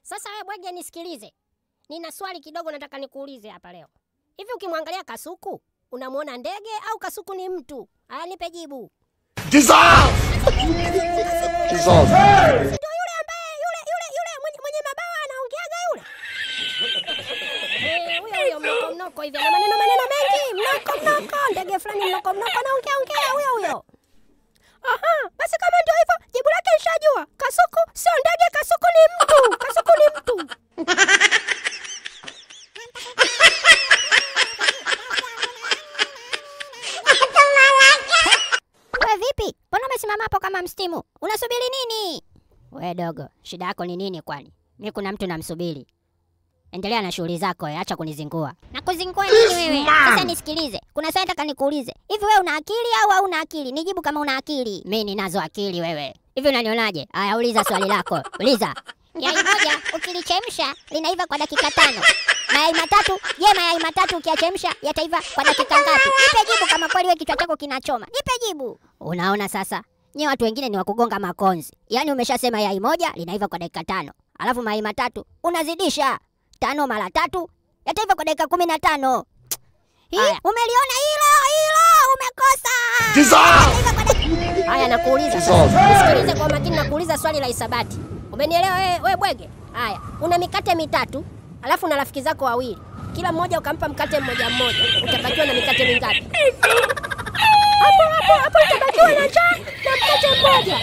Sasa wewe bwege nisikilize. Nina swali kidogo nataka nikuulize hapa leo. Hivi ukimwangalia kasuku, unamuona ndege au kasuku ni mtu? Haya nipe jibu. Dissolve! Dissolve. Ndio yule ambaye yule mwenye mabawa anaongeaga yule. Huyo mnoko hivi. Ana maneno mengi. Mnoko. Ndege fulani mnoko anaongea huyo. Aha, basi kama ndio hivyo, jibu lake nishajua. Kasuku sio ndege, kasuku ni mtu. Kasuku ni mtu. Wewe vipi? Mbona umesimama hapo kama mstimu? Unasubiri nini? Wewe dogo, shida yako ni nini kwani? Mimi kuna mtu namsubiri. Endelea na shughuli zako, acha kunizingua. Na kuzingua nini wewe? Sasa nisikilize. Kuna swali nataka nikuulize. Hivi wewe una akili au hauna akili? Nijibu kama una akili. Mimi ninazo akili wewe. Hivi unanionaje? Haya uliza swali lako. Uliza. Yai moja ukilichemsha linaiva kwa dakika 5. Mayai matatu, mayai matatu ukiachemsha yataiva kwa dakika ngapi? Nipe jibu kama kweli wewe kichwa chako kinachoma. Nipe jibu. Unaona sasa? Nyie watu wengine ni wakugonga makonzi. Yaani umeshasema yai moja linaiva kwa dakika 5. Alafu mayai matatu unazidisha. 5 mara 3 yataiva kwa dakika 15. Umeliona hilo umekosa. Haya nakuuliza sasa. Nisikilize kwa makini, nakuuliza swali la hisabati. Umenielewa wewe bwege? Haya, una mikate mitatu, alafu na rafiki zako wawili. Kila mmoja ukampa mkate mmoja. Utabakiwa na mikate mingapi? Hapo utabakiwa na mkate mmoja.